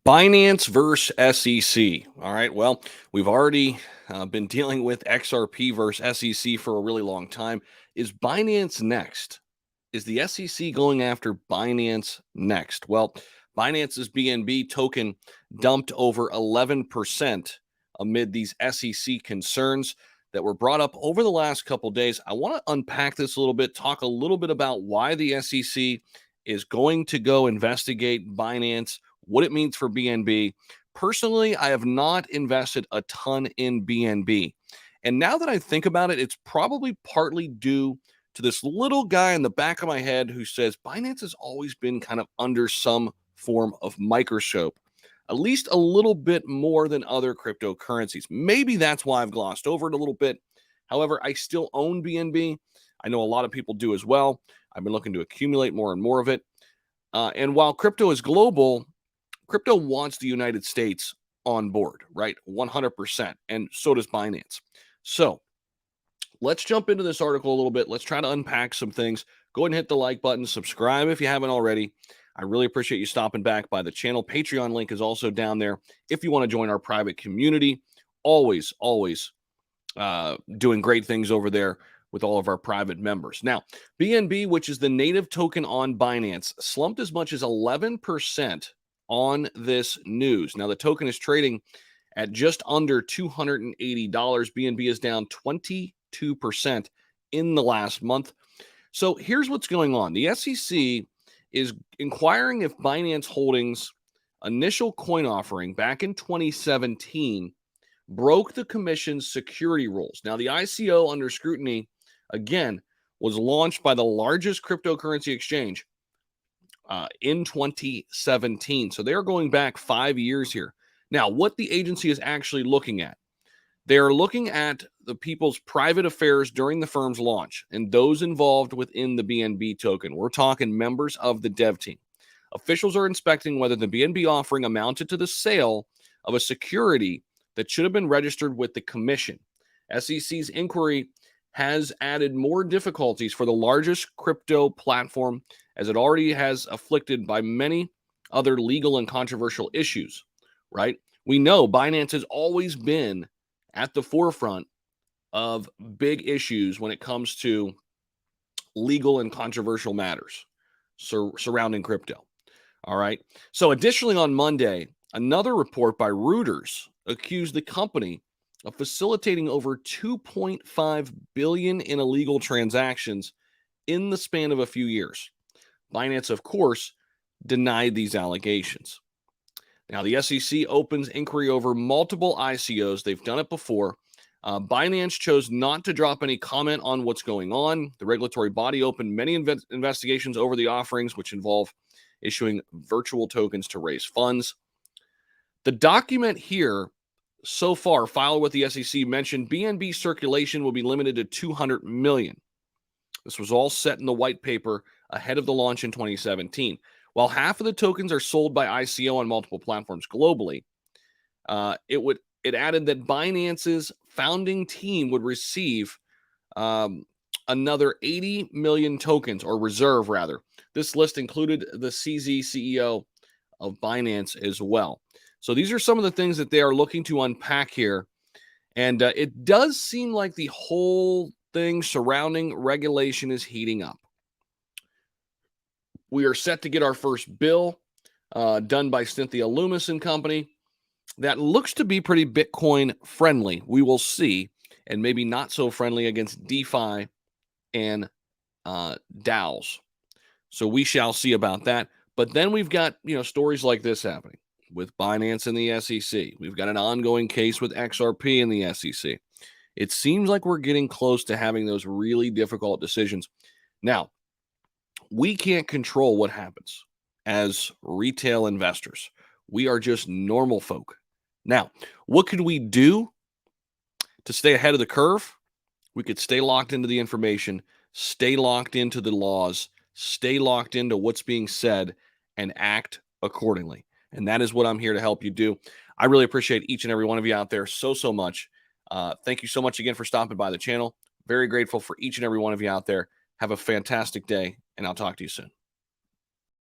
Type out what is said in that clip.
Binance versus SEC. All right. Well, we've already been dealing with XRP versus SEC for a really long time. Is Binance next? Is the SEC going after Binance next? Well, Binance's BNB token dumped over 11% amid these SEC concerns that were brought up over the last couple days. I want to unpack this a little bit, talk a little bit about why the SEC is going to go investigate Binance, what it means for BNB. Personally, I have not invested a ton in BNB. And now that I think about it, it's probably partly due to this little guy in the back of my head who says Binance has always been kind of under some form of microscope, at least a little bit more than other cryptocurrencies. Maybe that's why I've glossed over it a little bit. However, I still own BNB. I know a lot of people do as well. I've been looking to accumulate more and more of it. And while crypto is global, crypto wants the United States on board, right? 100%. And so does Binance. So let's jump into this article a little bit. Let's try to unpack some things. Go ahead and hit the like button. Subscribe if you haven't already. I really appreciate you stopping back by the channel. Patreon link is also down there if you want to join our private community. Always doing great things over there with all of our private members. Now, BNB, which is the native token on Binance, slumped as much as 11% on this news. Now, the token is trading at just under $280. BNB is down 22% in the last month. So here's what's going on. The SEC is inquiring if Binance Holdings' initial coin offering back in 2017 broke the commission's security rules. Now, the ICO under scrutiny, again, was launched by the largest cryptocurrency exchange in 2017. So they are going back 5 years here. Now, what the agency is actually looking at, they are looking at the people's private affairs during the firm's launch and those involved within the BNB token. We're talking members of the dev team. Officials are inspecting whether the BNB offering amounted to the sale of a security that should have been registered with the commission. SEC's inquiry has added more difficulties for the largest crypto platform, as it already has afflicted by many other legal and controversial issues, right? We know Binance has always been at the forefront of big issues when it comes to legal and controversial matters surrounding crypto. All right. So additionally, on Monday, another report by Reuters accused the company of facilitating over 2.5 billion in illegal transactions in the span of a few years. Binance, of course, denied these allegations. Now, the SEC opens inquiry over multiple ICOs. They've done it before. Binance chose not to drop any comment on what's going on. The regulatory body opened many investigations over the offerings, which involve issuing virtual tokens to raise funds. The document here so far filed with the SEC mentioned BNB circulation will be limited to 200 million. This was all set in the white paper ahead of the launch in 2017. While half of the tokens are sold by ICO on multiple platforms globally, it added that Binance's founding team would receive another 80 million tokens, or reserve rather. This list included the CZ CEO of Binance as well. So these are some of the things that they are looking to unpack here. And it does seem like the whole thing surrounding regulation is heating up. We are set to get our first bill done by Cynthia Loomis and company that looks to be pretty Bitcoin friendly. We will see, and maybe not so friendly against DeFi and DAOs. So we shall see about that. But then we've got, stories like this happening with Binance and the SEC. We've got an ongoing case with XRP and the SEC. It seems like we're getting close to having those really difficult decisions. Now, we can't control what happens as retail investors. We are just normal folk. Now, what could we do to stay ahead of the curve? We could stay locked into the information, stay locked into the laws, stay locked into what's being said, and act accordingly. And that is what I'm here to help you do. I really appreciate each and every one of you out there so much. Thank you so much again for stopping by the channel. Very grateful for each and every one of you out there. Have a fantastic day, and I'll talk to you soon.